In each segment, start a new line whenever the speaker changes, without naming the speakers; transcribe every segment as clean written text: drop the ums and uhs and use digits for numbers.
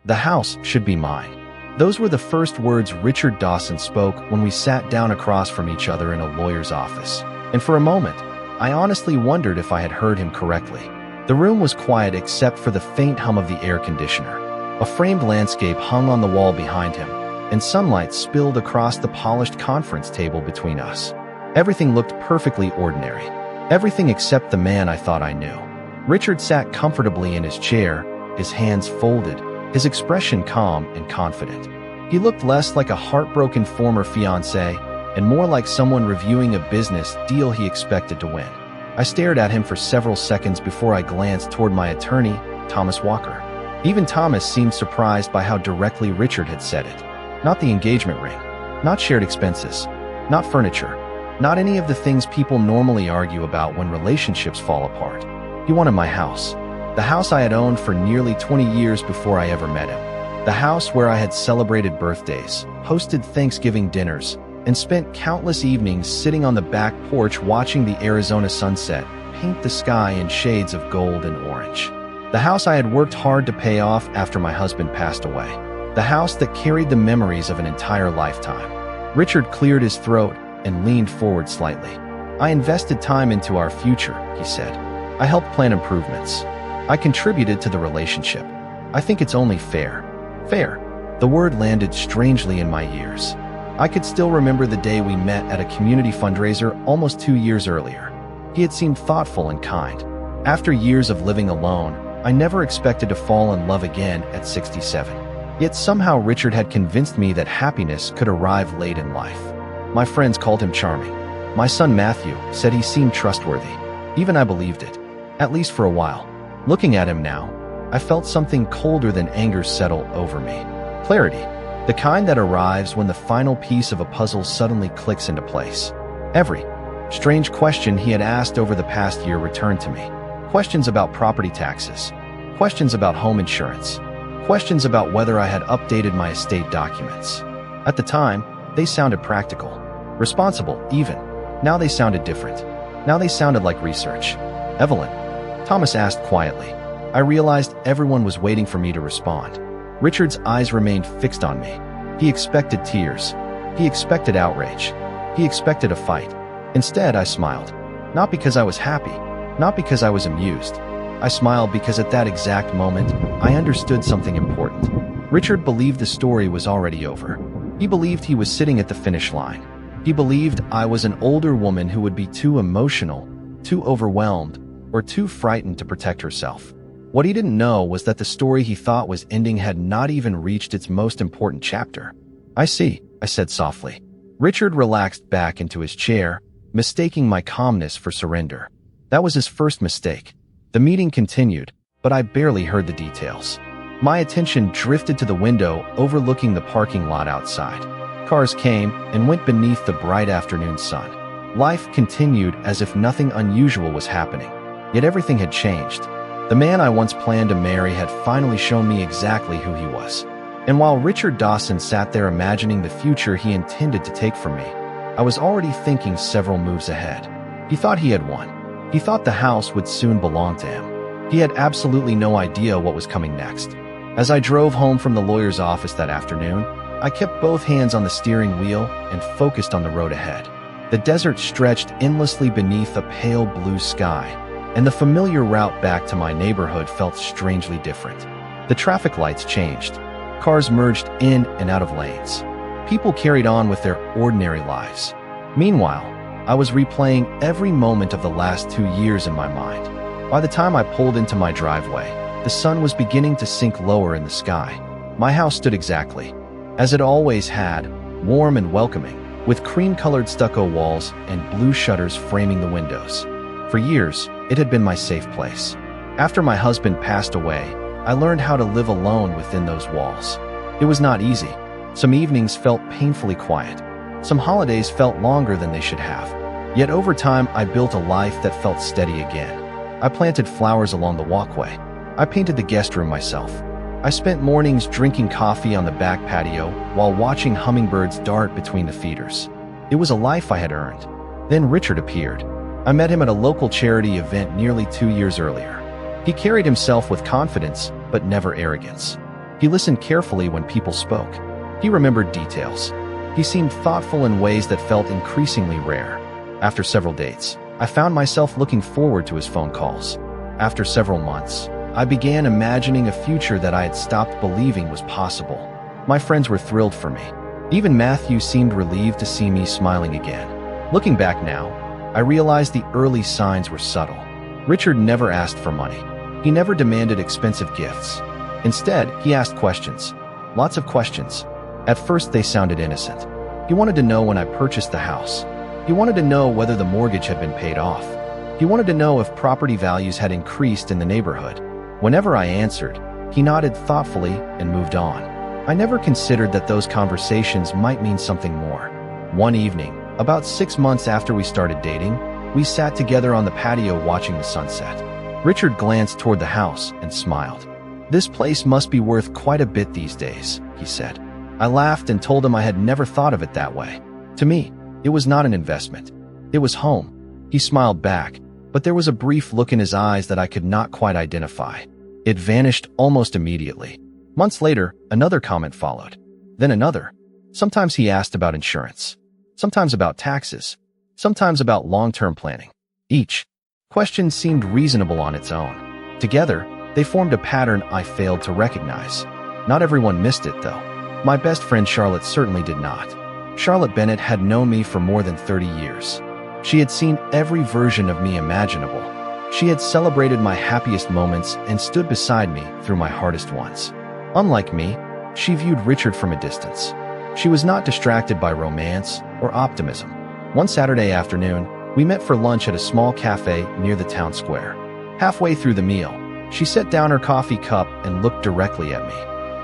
The house should be mine. Those were the first words Richard Dawson spoke when we sat down across from each other in a lawyer's office. And for a moment, I honestly wondered if I had heard him correctly. The room was quiet except for the faint hum of the air conditioner. A framed landscape hung on the wall behind him, and sunlight spilled across the polished conference table between us. Everything looked perfectly ordinary. Everything except the man I thought I knew. Richard sat comfortably in his chair, his hands folded, his expression calm and confident. He looked less like a heartbroken former fiancé and more like someone reviewing a business deal he expected to win. I stared at him for several seconds before I glanced toward my attorney, Thomas Walker. Even Thomas seemed surprised by how directly Richard had said it. Not the engagement ring, not shared expenses, not furniture, not any of the things people normally argue about when relationships fall apart. He wanted my house. The house I had owned for nearly 20 years before I ever met him. The house where I had celebrated birthdays, hosted Thanksgiving dinners, and spent countless evenings sitting on the back porch watching the Arizona sunset paint the sky in shades of gold and orange. The house I had worked hard to pay off after my husband passed away. The house that carried the memories of an entire lifetime. Richard cleared his throat and leaned forward slightly. I invested time into our future, he said. I helped plan improvements. I contributed to the relationship. I think it's only fair. Fair. The word landed strangely in my ears. I could still remember the day we met at a community fundraiser almost 2 years earlier. He had seemed thoughtful and kind. After years of living alone, I never expected to fall in love again at 67. Yet somehow Richard had convinced me that happiness could arrive late in life. My friends called him charming. My son Matthew said he seemed trustworthy. Even I believed it, at least for a while. Looking at him now, I felt something colder than anger settle over me. Clarity. The kind that arrives when the final piece of a puzzle suddenly clicks into place. Every strange question he had asked over the past year returned to me. Questions about property taxes. Questions about home insurance. Questions about whether I had updated my estate documents. At the time, they sounded practical. Responsible, even. Now they sounded different. Now they sounded like research. Evelyn, Thomas asked quietly. I realized everyone was waiting for me to respond. Richard's eyes remained fixed on me. He expected tears. He expected outrage. He expected a fight. Instead, I smiled. Not because I was happy. Not because I was amused. I smiled because at that exact moment, I understood something important. Richard believed the story was already over. He believed he was sitting at the finish line. He believed I was an older woman who would be too emotional, too overwhelmed, or too frightened to protect herself. What he didn't know was that the story he thought was ending had not even reached its most important chapter. I see, I said softly. Richard relaxed back into his chair, mistaking my calmness for surrender. That was his first mistake. The meeting continued, but I barely heard the details. My attention drifted to the window overlooking the parking lot outside. Cars came and went beneath the bright afternoon sun. Life continued as if nothing unusual was happening. Yet everything had changed. The man I once planned to marry had finally shown me exactly who he was. And while Richard Dawson sat there imagining the future he intended to take from me, I was already thinking several moves ahead. He thought he had won. He thought the house would soon belong to him. He had absolutely no idea what was coming next. As I drove home from the lawyer's office that afternoon, I kept both hands on the steering wheel and focused on the road ahead. The desert stretched endlessly beneath a pale blue sky, and the familiar route back to my neighborhood felt strangely different. The traffic lights changed. Cars merged in and out of lanes. People carried on with their ordinary lives. Meanwhile, I was replaying every moment of the last 2 years in my mind. By the time I pulled into my driveway, the sun was beginning to sink lower in the sky. My house stood exactly as it always had, warm and welcoming, with cream-colored stucco walls and blue shutters framing the windows. For years, it had been my safe place. After my husband passed away, I learned how to live alone within those walls. It was not easy. Some evenings felt painfully quiet. Some holidays felt longer than they should have. Yet over time, I built a life that felt steady again. I planted flowers along the walkway. I painted the guest room myself. I spent mornings drinking coffee on the back patio while watching hummingbirds dart between the feeders. It was a life I had earned. Then Richard appeared. I met him at a local charity event nearly 2 years earlier. He carried himself with confidence, but never arrogance. He listened carefully when people spoke. He remembered details. He seemed thoughtful in ways that felt increasingly rare. After several dates, I found myself looking forward to his phone calls. After several months, I began imagining a future that I had stopped believing was possible. My friends were thrilled for me. Even Matthew seemed relieved to see me smiling again. Looking back now, I realized the early signs were subtle. Richard never asked for money. He never demanded expensive gifts. Instead, he asked questions. Lots of questions. At first, they sounded innocent. He wanted to know when I purchased the house. He wanted to know whether the mortgage had been paid off. He wanted to know if property values had increased in the neighborhood. Whenever I answered, he nodded thoughtfully and moved on. I never considered that those conversations might mean something more. One evening, about 6 months after we started dating, we sat together on the patio watching the sunset. Richard glanced toward the house and smiled. "This place must be worth quite a bit these days," he said. I laughed and told him I had never thought of it that way. To me, it was not an investment. It was home. He smiled back, but there was a brief look in his eyes that I could not quite identify. It vanished almost immediately. Months later, another comment followed. Then another. Sometimes he asked about insurance. Sometimes about taxes. Sometimes about long-term planning. Each question seemed reasonable on its own. Together, they formed a pattern I failed to recognize. Not everyone missed it, though. My best friend Charlotte certainly did not. Charlotte Bennett had known me for more than 30 years. She had seen every version of me imaginable. She had celebrated my happiest moments and stood beside me through my hardest ones. Unlike me, she viewed Richard from a distance. She was not distracted by romance or optimism. One Saturday afternoon, we met for lunch at a small cafe near the town square. Halfway through the meal, she set down her coffee cup and looked directly at me.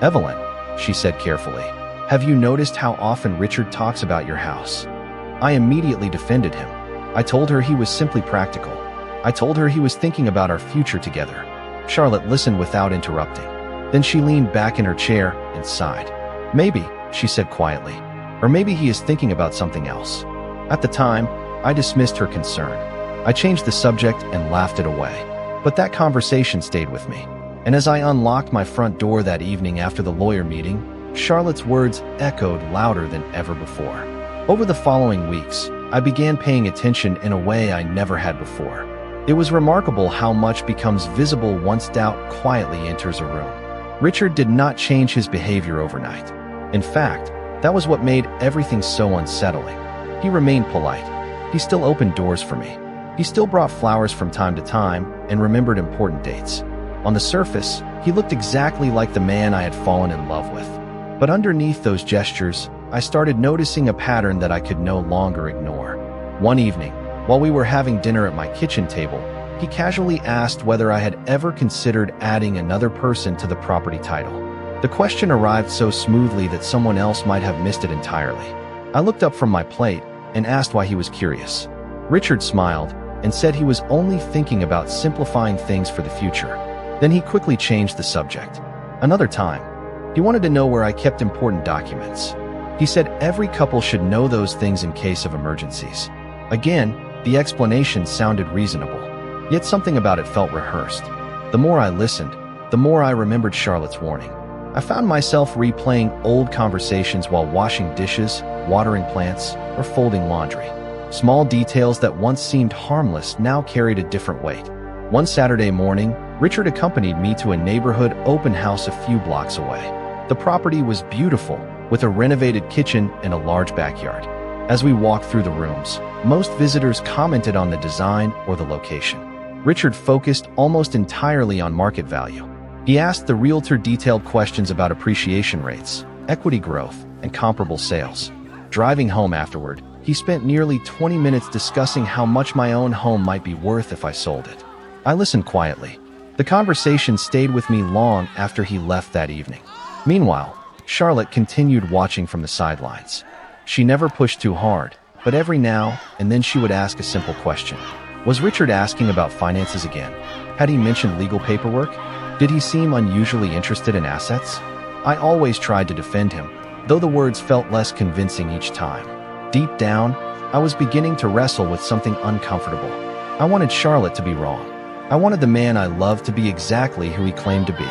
"Evelyn," she said carefully, "have you noticed how often Richard talks about your house?" I immediately defended him. I told her he was simply practical. I told her he was thinking about our future together. Charlotte listened without interrupting. Then she leaned back in her chair and sighed. "Maybe," she said quietly, "or maybe he is thinking about something else." At the time, I dismissed her concern. I changed the subject and laughed it away. But that conversation stayed with me. And as I unlocked my front door that evening after the lawyer meeting, Charlotte's words echoed louder than ever before. Over the following weeks, I began paying attention in a way I never had before. It was remarkable how much becomes visible once doubt quietly enters a room. Richard did not change his behavior overnight. In fact, that was what made everything so unsettling. He remained polite. He still opened doors for me. He still brought flowers from time to time and remembered important dates. On the surface, he looked exactly like the man I had fallen in love with. But underneath those gestures, I started noticing a pattern that I could no longer ignore. One evening, while we were having dinner at my kitchen table, he casually asked whether I had ever considered adding another person to the property title. The question arrived so smoothly that someone else might have missed it entirely. I looked up from my plate and asked why he was curious. Richard smiled and said he was only thinking about simplifying things for the future. Then he quickly changed the subject. Another time, he wanted to know where I kept important documents. He said every couple should know those things in case of emergencies. Again, the explanation sounded reasonable, yet something about it felt rehearsed. The more I listened, the more I remembered Charlotte's warning. I found myself replaying old conversations while washing dishes, watering plants, or folding laundry. Small details that once seemed harmless now carried a different weight. One Saturday morning, Richard accompanied me to a neighborhood open house a few blocks away. The property was beautiful, with a renovated kitchen and a large backyard. As we walked through the rooms, most visitors commented on the design or the location. Richard focused almost entirely on market value. He asked the realtor detailed questions about appreciation rates, equity growth, and comparable sales. Driving home afterward, he spent nearly 20 minutes discussing how much my own home might be worth if I sold it. I listened quietly. The conversation stayed with me long after he left that evening. Meanwhile, Charlotte continued watching from the sidelines. She never pushed too hard, but every now and then she would ask a simple question. Was Richard asking about finances again? Had he mentioned legal paperwork? Did he seem unusually interested in assets? I always tried to defend him, though the words felt less convincing each time. Deep down, I was beginning to wrestle with something uncomfortable. I wanted Charlotte to be wrong. I wanted the man I loved to be exactly who he claimed to be.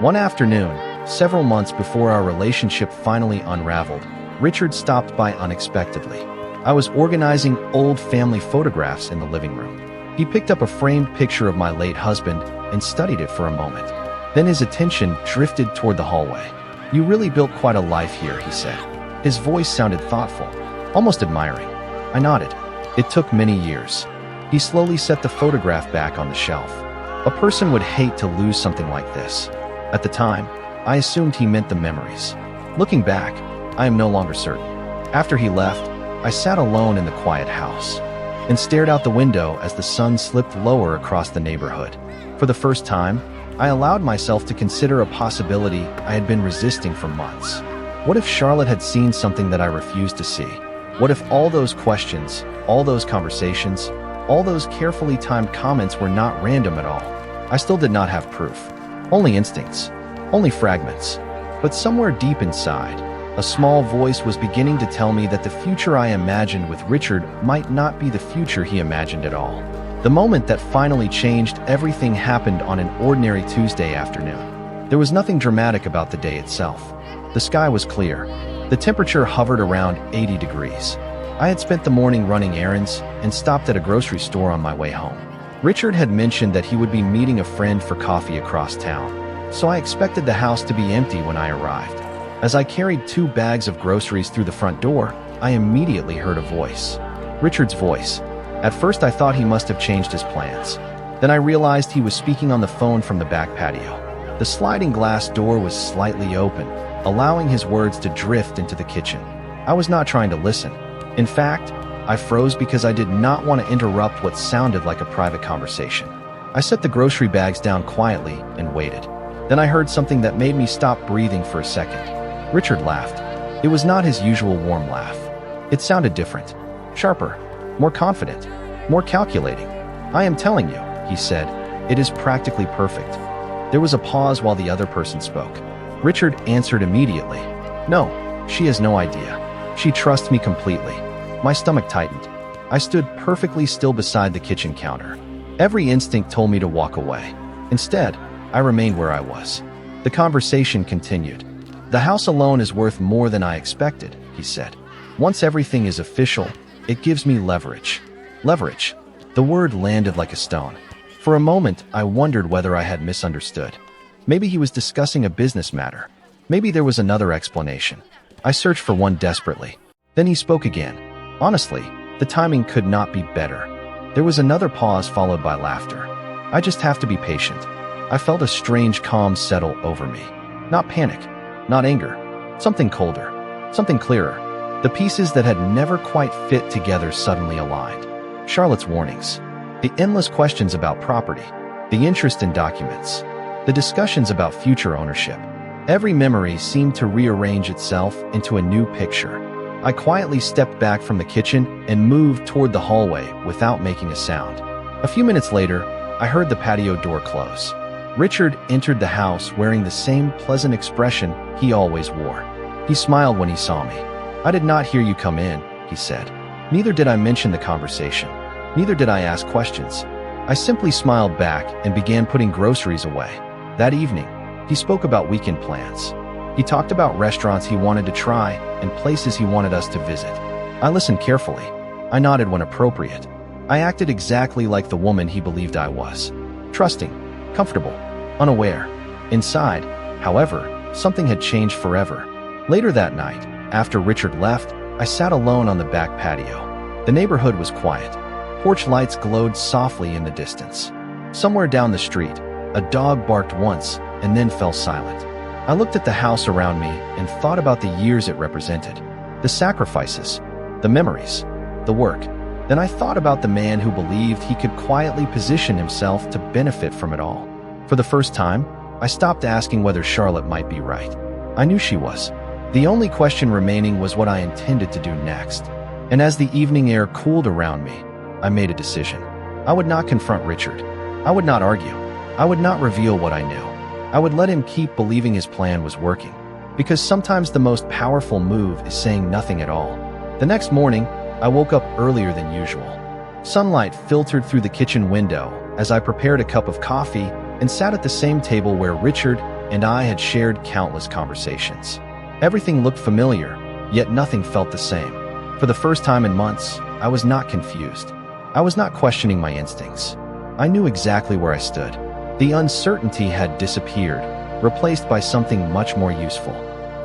One afternoon, Several months before our relationship finally unraveled, Richard stopped by unexpectedly. I was organizing old family photographs in the living room. He picked up a framed picture of my late husband and studied it for a moment. Then his attention drifted toward the hallway. "You really built quite a life here," he said. His voice sounded thoughtful, almost admiring. I nodded. "It took many years." He slowly set the photograph back on the shelf. "A person would hate to lose something like this." At the time, I assumed he meant the memories. Looking back, I am no longer certain. After he left, I sat alone in the quiet house and stared out the window as the sun slipped lower across the neighborhood. For the first time, I allowed myself to consider a possibility I had been resisting for months. What if Charlotte had seen something that I refused to see? What if all those questions, all those conversations, all those carefully timed comments were not random at all? I still did not have proof. Only instincts. Only fragments. But somewhere deep inside, a small voice was beginning to tell me that the future I imagined with Richard might not be the future he imagined at all. The moment that finally changed everything happened on an ordinary Tuesday afternoon. There was nothing dramatic about the day itself. The sky was clear. The temperature hovered around 80 degrees. I had spent the morning running errands and stopped at a grocery store on my way home. Richard had mentioned that he would be meeting a friend for coffee across town, so I expected the house to be empty when I arrived. As I carried 2 bags of groceries through the front door, I immediately heard a voice. Richard's voice. At first I thought he must have changed his plans. Then I realized he was speaking on the phone from the back patio. The sliding glass door was slightly open, allowing his words to drift into the kitchen. I was not trying to listen. In fact, I froze because I did not want to interrupt what sounded like a private conversation. I set the grocery bags down quietly and waited. Then I heard something that made me stop breathing for a second. Richard laughed. It was not his usual warm laugh. It sounded different, sharper, more confident, more calculating. "I am telling you," he said, "it is practically perfect." There was a pause while the other person spoke. Richard answered immediately. "No, she has no idea. She trusts me completely." My stomach tightened. I stood perfectly still beside the kitchen counter. Every instinct told me to walk away. Instead, I remained where I was. The conversation continued. "The house alone is worth more than I expected," he said. "Once everything is official, it gives me leverage." Leverage. The word landed like a stone. For a moment, I wondered whether I had misunderstood. Maybe he was discussing a business matter. Maybe there was another explanation. I searched for one desperately. Then he spoke again. Honestly, the timing could not be better. There was another pause followed by laughter. "I just have to be patient." I felt a strange calm settle over me. Not panic, not anger. Something colder, something clearer. The pieces that had never quite fit together suddenly aligned. Charlotte's warnings. The endless questions about property. The interest in documents. The discussions about future ownership. Every memory seemed to rearrange itself into a new picture. I quietly stepped back from the kitchen and moved toward the hallway without making a sound. A few minutes later, I heard the patio door close. Richard entered the house wearing the same pleasant expression he always wore. He smiled when he saw me. "I did not hear you come in," he said. Neither did I mention the conversation. Neither did I ask questions. I simply smiled back and began putting groceries away. That evening, he spoke about weekend plans. He talked about restaurants he wanted to try and places he wanted us to visit. I listened carefully. I nodded when appropriate. I acted exactly like the woman he believed I was. Trusting, comfortable, unaware. Inside, however, something had changed forever. Later that night, after Richard left, I sat alone on the back patio. The neighborhood was quiet. Porch lights glowed softly in the distance. Somewhere down the street, a dog barked once and then fell silent. I looked at the house around me and thought about the years it represented. The sacrifices, the memories, the work. Then I thought about the man who believed he could quietly position himself to benefit from it all. For the first time, I stopped asking whether Charlotte might be right. I knew she was. The only question remaining was what I intended to do next. And as the evening air cooled around me, I made a decision. I would not confront Richard. I would not argue. I would not reveal what I knew. I would let him keep believing his plan was working. Because sometimes the most powerful move is saying nothing at all. The next morning, I woke up earlier than usual. Sunlight filtered through the kitchen window as I prepared a cup of coffee and sat at the same table where Richard and I had shared countless conversations. Everything looked familiar, yet nothing felt the same. For the first time in months, I was not confused. I was not questioning my instincts. I knew exactly where I stood. The uncertainty had disappeared, replaced by something much more useful.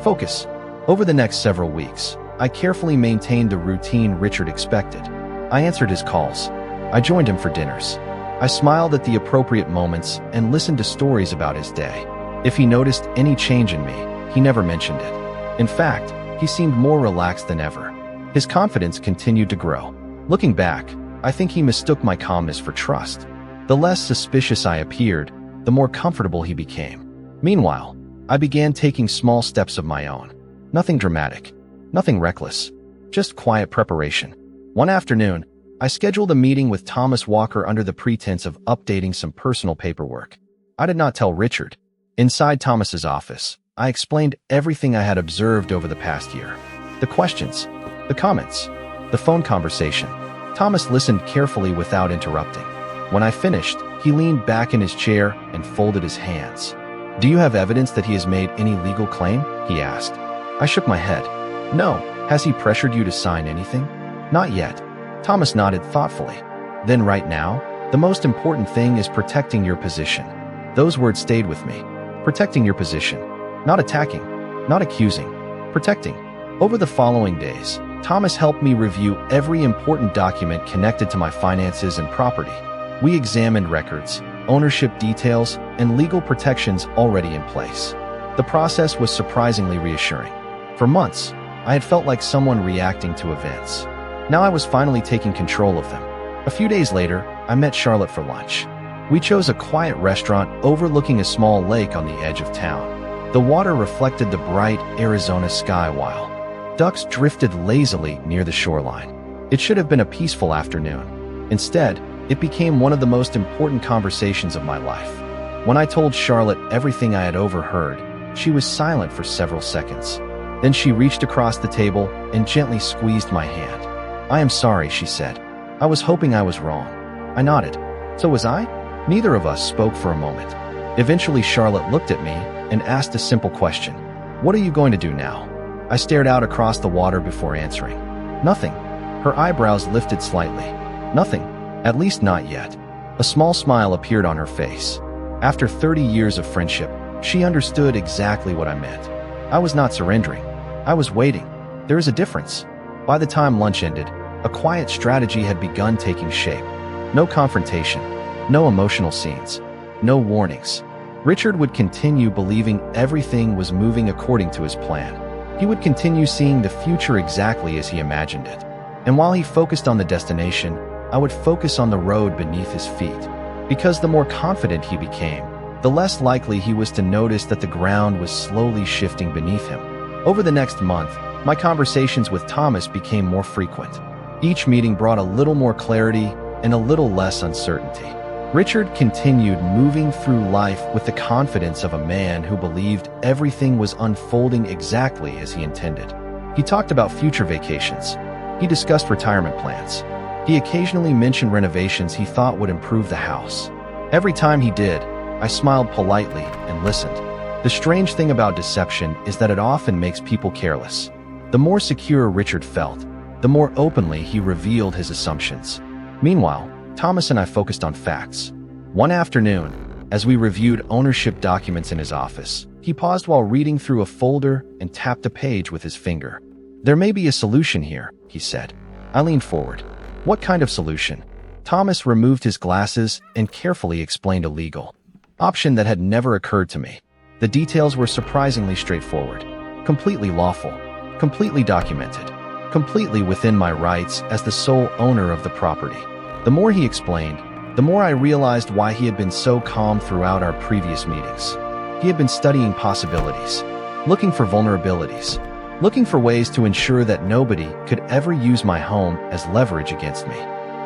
Focus. Over the next several weeks, I carefully maintained the routine Richard expected. I answered his calls. I joined him for dinners. I smiled at the appropriate moments and listened to stories about his day. If he noticed any change in me, he never mentioned it. In fact, he seemed more relaxed than ever. His confidence continued to grow. Looking back, I think he mistook my calmness for trust. The less suspicious I appeared, the more comfortable he became. Meanwhile, I began taking small steps of my own. Nothing dramatic, nothing reckless, just quiet preparation. One afternoon, I scheduled a meeting with Thomas Walker under the pretense of updating some personal paperwork. I did not tell Richard. Inside Thomas's office, I explained everything I had observed over the past year. The questions, the comments, the phone conversation. Thomas listened carefully without interrupting. When I finished, he leaned back in his chair and folded his hands. "Do you have evidence that he has made any legal claim?" he asked. I shook my head. "No. Has he pressured you to sign anything?" "Not yet." Thomas nodded thoughtfully. "Then right now, the most important thing is protecting your position." Those words stayed with me. Protecting your position. Not attacking, not accusing, protecting. Over the following days, Thomas helped me review every important document connected to my finances and property. We examined records, ownership details, and legal protections already in place. The process was surprisingly reassuring. For months, I had felt like someone reacting to events. Now I was finally taking control of them. A few days later, I met Charlotte for lunch. We chose a quiet restaurant overlooking a small lake on the edge of town. The water reflected the bright Arizona sky while ducks drifted lazily near the shoreline. It should have been a peaceful afternoon. Instead, it became one of the most important conversations of my life. When I told Charlotte everything I had overheard, she was silent for several seconds. Then she reached across the table and gently squeezed my hand. "I am sorry," she said. "I was hoping I was wrong." I nodded. "So was I?" Neither of us spoke for a moment. Eventually, Charlotte looked at me and asked a simple question. "What are you going to do now?" I stared out across the water before answering. "Nothing." Her eyebrows lifted slightly. "Nothing. At least not yet." A small smile appeared on her face. After 30 years of friendship, she understood exactly what I meant. I was not surrendering. I was waiting. There is a difference. By the time lunch ended, a quiet strategy had begun taking shape. No confrontation, no emotional scenes, no warnings. Richard would continue believing everything was moving according to his plan. He would continue seeing the future exactly as he imagined it. And while he focused on the destination, I would focus on the road beneath his feet. Because the more confident he became, the less likely he was to notice that the ground was slowly shifting beneath him. Over the next month, my conversations with Thomas became more frequent. Each meeting brought a little more clarity and a little less uncertainty. Richard continued moving through life with the confidence of a man who believed everything was unfolding exactly as he intended. He talked about future vacations. He discussed retirement plans. He occasionally mentioned renovations he thought would improve the house. Every time he did, I smiled politely and listened. The strange thing about deception is that it often makes people careless. The more secure Richard felt, the more openly he revealed his assumptions. Meanwhile, Thomas and I focused on facts. One afternoon, as we reviewed ownership documents in his office, he paused while reading through a folder and tapped a page with his finger. "There may be a solution here," he said. I leaned forward. "What kind of solution?" Thomas removed his glasses and carefully explained a legal option that had never occurred to me. The details were surprisingly straightforward. Completely lawful. Completely documented. Completely within my rights as the sole owner of the property. The more he explained, the more I realized why he had been so calm throughout our previous meetings. He had been studying possibilities, looking for vulnerabilities, looking for ways to ensure that nobody could ever use my home as leverage against me.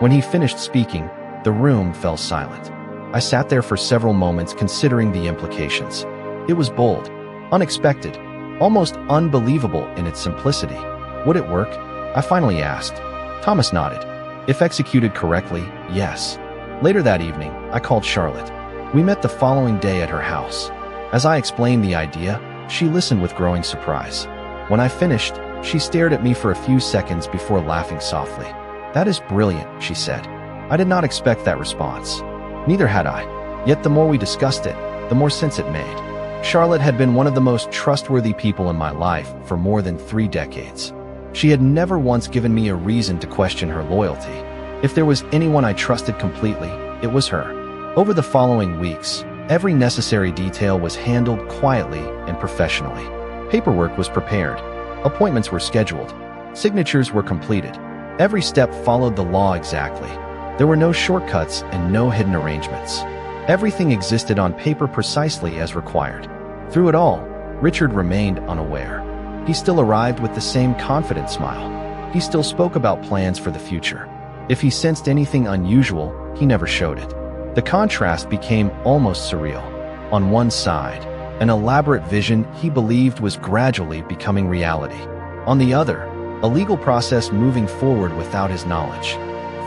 When he finished speaking, the room fell silent. I sat there for several moments considering the implications. It was bold, unexpected, almost unbelievable in its simplicity. Would it work? I finally asked. Thomas nodded. If executed correctly, yes. Later that evening, I called Charlotte. We met the following day at her house. As I explained the idea, she listened with growing surprise. When I finished, she stared at me for a few seconds before laughing softly. "That is brilliant," she said. I did not expect that response. Neither had I. Yet the more we discussed it, the more sense it made. Charlotte had been one of the most trustworthy people in my life for more than 3 decades. She had never once given me a reason to question her loyalty. If there was anyone I trusted completely, it was her. Over the following weeks, every necessary detail was handled quietly and professionally. Paperwork was prepared. Appointments were scheduled. Signatures were completed. Every step followed the law exactly. There were no shortcuts and no hidden arrangements. Everything existed on paper precisely as required. Through it all, Richard remained unaware. He still arrived with the same confident smile. He still spoke about plans for the future. If he sensed anything unusual, he never showed it. The contrast became almost surreal. On one side, an elaborate vision he believed was gradually becoming reality. On the other, a legal process moving forward without his knowledge.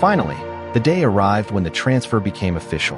Finally, the day arrived when the transfer became official.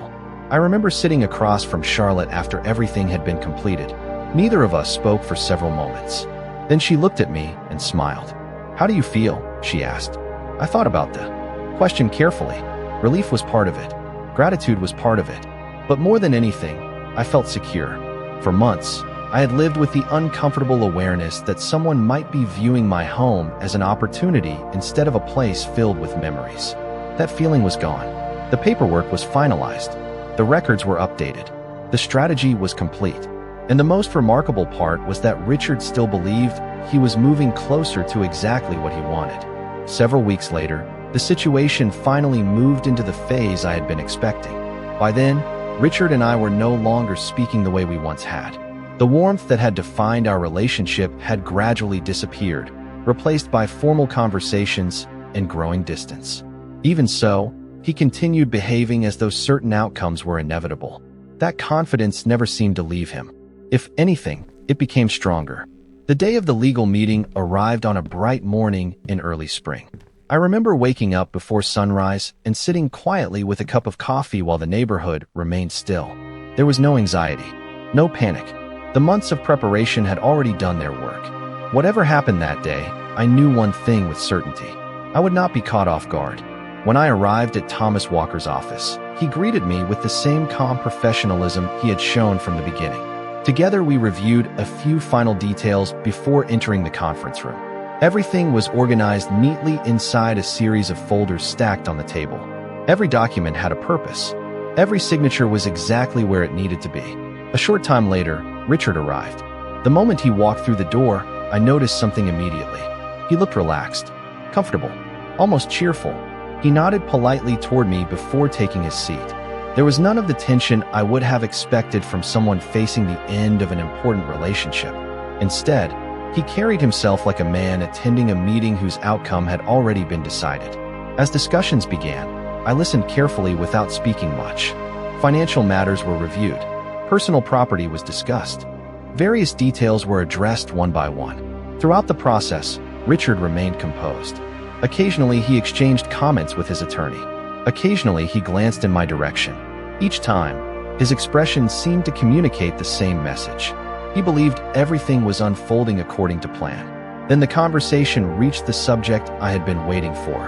I remember sitting across from Charlotte after everything had been completed. Neither of us spoke for several moments. Then she looked at me and smiled. "How do you feel?" she asked. I thought about the question carefully. Relief was part of it. Gratitude was part of it. But more than anything, I felt secure. For months, I had lived with the uncomfortable awareness that someone might be viewing my home as an opportunity instead of a place filled with memories. That feeling was gone. The paperwork was finalized. The records were updated. The strategy was complete. And the most remarkable part was that Richard still believed he was moving closer to exactly what he wanted. Several weeks later, the situation finally moved into the phase I had been expecting. By then, Richard and I were no longer speaking the way we once had. The warmth that had defined our relationship had gradually disappeared, replaced by formal conversations and growing distance. Even so, he continued behaving as though certain outcomes were inevitable. That confidence never seemed to leave him. If anything, it became stronger. The day of the legal meeting arrived on a bright morning in early spring. I remember waking up before sunrise and sitting quietly with a cup of coffee while the neighborhood remained still. There was no anxiety, no panic. The months of preparation had already done their work. Whatever happened that day, I knew one thing with certainty. I would not be caught off guard. When I arrived at Thomas Walker's office, he greeted me with the same calm professionalism he had shown from the beginning. Together, we reviewed a few final details before entering the conference room. Everything was organized neatly inside a series of folders stacked on the table. Every document had a purpose. Every signature was exactly where it needed to be. A short time later, Richard arrived. The moment he walked through the door, I noticed something immediately. He looked relaxed, comfortable, almost cheerful. He nodded politely toward me before taking his seat. There was none of the tension I would have expected from someone facing the end of an important relationship. Instead, he carried himself like a man attending a meeting whose outcome had already been decided. As discussions began, I listened carefully without speaking much. Financial matters were reviewed. Personal property was discussed. Various details were addressed one by one. Throughout the process, Richard remained composed. Occasionally, he exchanged comments with his attorney. Occasionally, he glanced in my direction. Each time, his expression seemed to communicate the same message. He believed everything was unfolding according to plan. Then the conversation reached the subject I had been waiting for: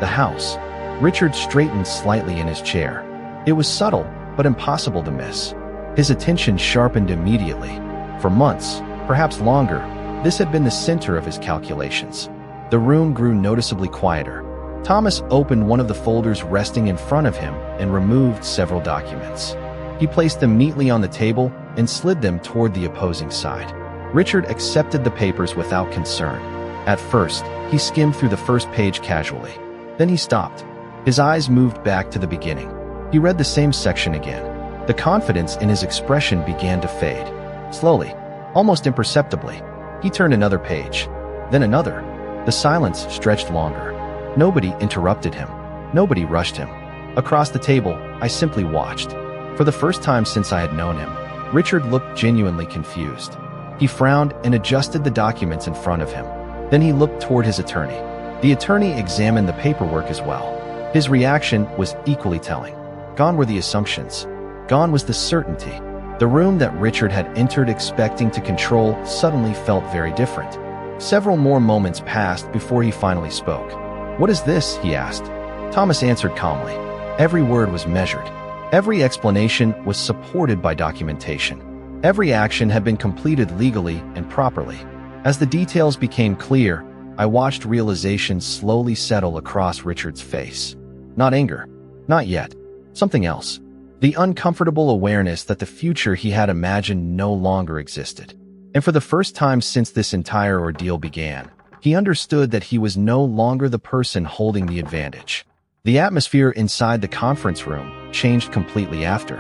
the house. Richard straightened slightly in his chair. It was subtle, but impossible to miss. His attention sharpened immediately. For months, perhaps longer, this had been the center of his calculations. The room grew noticeably quieter. Thomas opened one of the folders resting in front of him and removed several documents. He placed them neatly on the table and slid them toward the opposing side. Richard accepted the papers without concern. At first, he skimmed through the first page casually. Then he stopped. His eyes moved back to the beginning. He read the same section again. The confidence in his expression began to fade. Slowly, almost imperceptibly, he turned another page. Then another. The silence stretched longer. Nobody interrupted him. Nobody rushed him. Across the table, I simply watched. For the first time since I had known him, Richard looked genuinely confused. He frowned and adjusted the documents in front of him. Then he looked toward his attorney. The attorney examined the paperwork as well. His reaction was equally telling. Gone were the assumptions. Gone was the certainty. The room that Richard had entered expecting to control suddenly felt very different. Several more moments passed before he finally spoke. "What is this?" he asked. Thomas answered calmly. Every word was measured. Every explanation was supported by documentation. Every action had been completed legally and properly. As the details became clear, I watched realization slowly settle across Richard's face. Not anger. Not yet. Something else. The uncomfortable awareness that the future he had imagined no longer existed. And for the first time since this entire ordeal began, he understood that he was no longer the person holding the advantage. The atmosphere inside the conference room changed completely after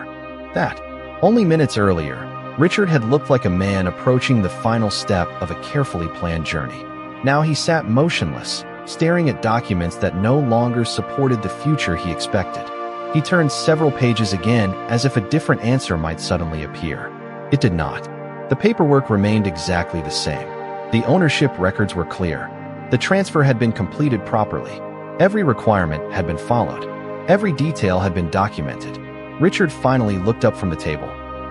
that. Only minutes earlier, Richard had looked like a man approaching the final step of a carefully planned journey. Now he sat motionless, staring at documents that no longer supported the future he expected. He turned several pages again as if a different answer might suddenly appear. It did not. The paperwork remained exactly the same. The ownership records were clear. The transfer had been completed properly. Every requirement had been followed. Every detail had been documented. Richard finally looked up from the table.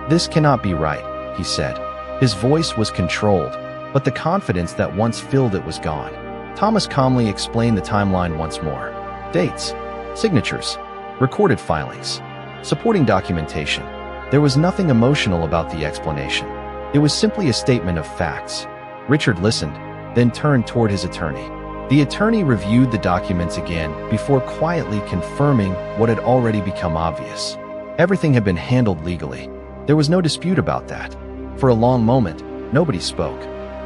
"This cannot be right," he said. His voice was controlled, but the confidence that once filled it was gone. Thomas calmly explained the timeline once more. Dates, signatures, recorded filings, supporting documentation. There was nothing emotional about the explanation. It was simply a statement of facts. Richard listened, then turned toward his attorney. The attorney reviewed the documents again before quietly confirming what had already become obvious. Everything had been handled legally. There was no dispute about that. For a long moment, nobody spoke.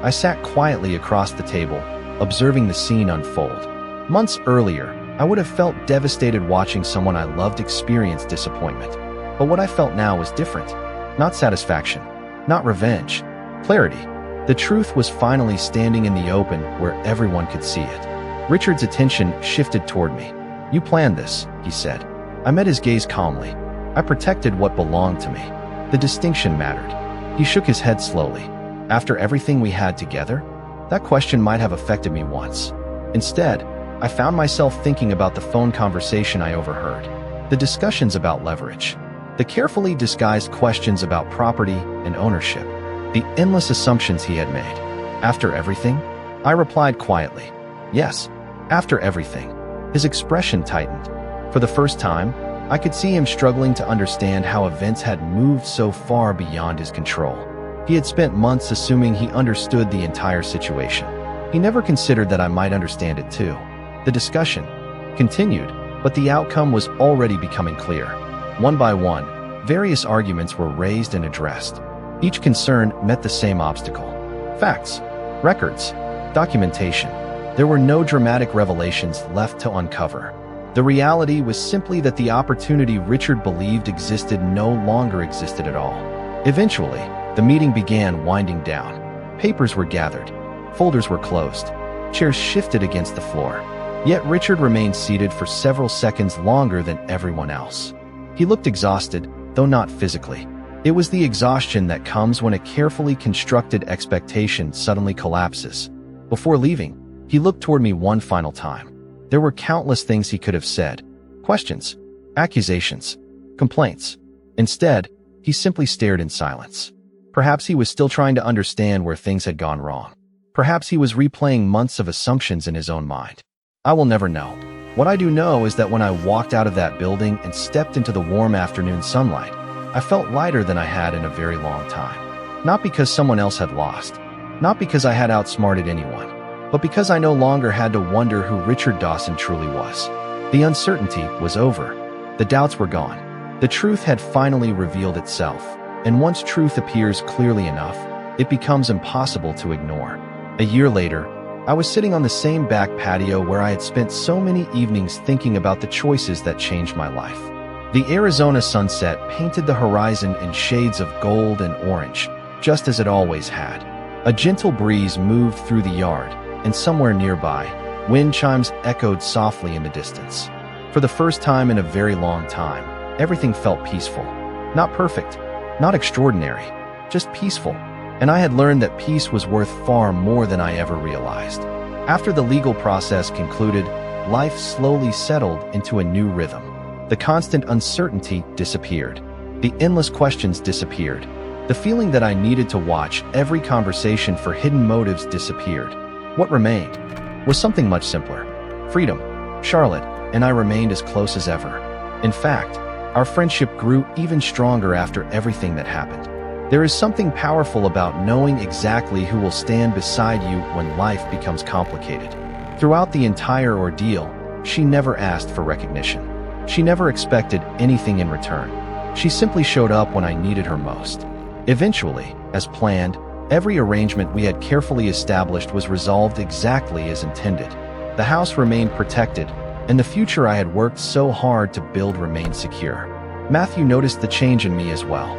I sat quietly across the table, observing the scene unfold. Months earlier, I would have felt devastated watching someone I loved experience disappointment. But what I felt now was different. Not satisfaction, not revenge, clarity. The truth was finally standing in the open where everyone could see it. Richard's attention shifted toward me. "You planned this," he said. I met his gaze calmly. I protected what belonged to me. The distinction mattered. He shook his head slowly. "After everything we had together?" That question might have affected me once. Instead, I found myself thinking about the phone conversation I overheard. The discussions about leverage. The carefully disguised questions about property and ownership. The endless assumptions he had made. "After everything?" I replied quietly. "Yes, after everything." His expression tightened. For the first time, I could see him struggling to understand how events had moved so far beyond his control. He had spent months assuming he understood the entire situation. He never considered that I might understand it too. The discussion continued, but the outcome was already becoming clear. One by one, various arguments were raised and addressed. Each concern met the same obstacle. Facts, records, documentation. There were no dramatic revelations left to uncover. The reality was simply that the opportunity Richard believed existed no longer existed at all. Eventually, the meeting began winding down. Papers were gathered. Folders were closed. Chairs shifted against the floor. Yet Richard remained seated for several seconds longer than everyone else. He looked exhausted, though not physically. It was the exhaustion that comes when a carefully constructed expectation suddenly collapses. Before leaving, he looked toward me one final time. There were countless things he could have said. Questions, accusations, complaints. Instead, he simply stared in silence. Perhaps he was still trying to understand where things had gone wrong. Perhaps he was replaying months of assumptions in his own mind. I will never know. What I do know is that when I walked out of that building and stepped into the warm afternoon sunlight, I felt lighter than I had in a very long time. Not because someone else had lost, not because I had outsmarted anyone, but because I no longer had to wonder who Richard Dawson truly was. The uncertainty was over. The doubts were gone. The truth had finally revealed itself, and once truth appears clearly enough, it becomes impossible to ignore. A year later, I was sitting on the same back patio where I had spent so many evenings thinking about the choices that changed my life. The Arizona sunset painted the horizon in shades of gold and orange, just as it always had. A gentle breeze moved through the yard, and somewhere nearby, wind chimes echoed softly in the distance. For the first time in a very long time, everything felt peaceful. Not perfect, not extraordinary, just peaceful. And I had learned that peace was worth far more than I ever realized. After the legal process concluded, life slowly settled into a new rhythm. The constant uncertainty disappeared. The endless questions disappeared. The feeling that I needed to watch every conversation for hidden motives disappeared. What remained was something much simpler. Freedom. Charlotte and I remained as close as ever. In fact, our friendship grew even stronger after everything that happened. There is something powerful about knowing exactly who will stand beside you when life becomes complicated. Throughout the entire ordeal, she never asked for recognition. She never expected anything in return. She simply showed up when I needed her most. Eventually, as planned, every arrangement we had carefully established was resolved exactly as intended. The house remained protected, and the future I had worked so hard to build remained secure. Matthew noticed the change in me as well.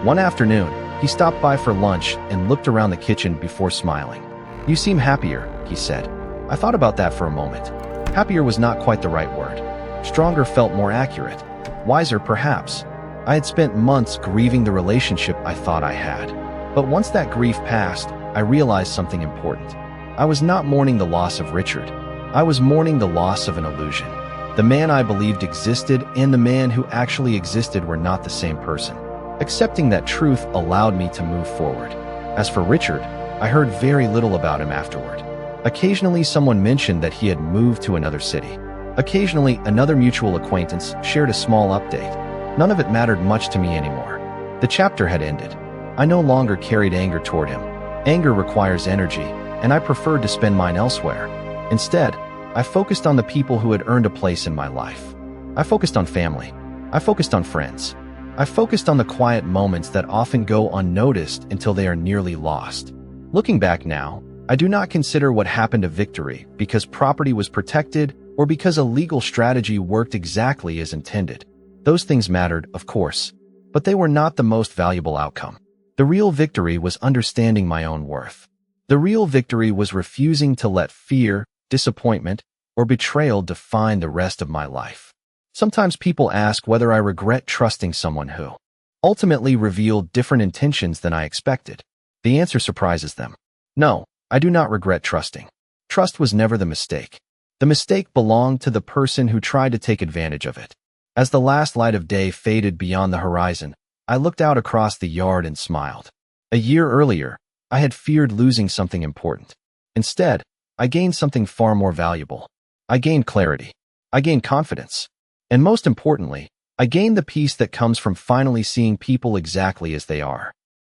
One afternoon, he stopped by for lunch and looked around the kitchen before smiling. "You seem happier," he said. I thought about that for a moment. Happier was not quite the right word. Stronger felt more accurate. Wiser, perhaps. I had spent months grieving the relationship I thought I had. But once that grief passed, I realized something important. I was not mourning the loss of Richard. I was mourning the loss of an illusion. The man I believed existed and the man who actually existed were not the same person. Accepting that truth allowed me to move forward. As for Richard, I heard very little about him afterward. Occasionally someone mentioned that he had moved to another city. Occasionally another mutual acquaintance shared a small update. None of it mattered much to me anymore. The chapter had ended. I no longer carried anger toward him. Anger requires energy, and I preferred to spend mine elsewhere. Instead, I focused on the people who had earned a place in my life. I focused on family. I focused on friends. I focused on the quiet moments that often go unnoticed until they are nearly lost. Looking back now, I do not consider what happened a victory because property was protected or because a legal strategy worked exactly as intended. Those things mattered, of course, but they were not the most valuable outcome. The real victory was understanding my own worth. The real victory was refusing to let fear, disappointment, or betrayal define the rest of my life. Sometimes people ask whether I regret trusting someone who ultimately revealed different intentions than I expected. The answer surprises them. No, I do not regret trusting. Trust was never the mistake. The mistake belonged to the person who tried to take advantage of it. As the last light of day faded beyond the horizon, I looked out across the yard and smiled. A year earlier, I had feared losing something important. Instead, I gained something far more valuable. I gained clarity. I gained confidence. And most importantly, I gained the peace that comes from finally seeing people exactly as they are.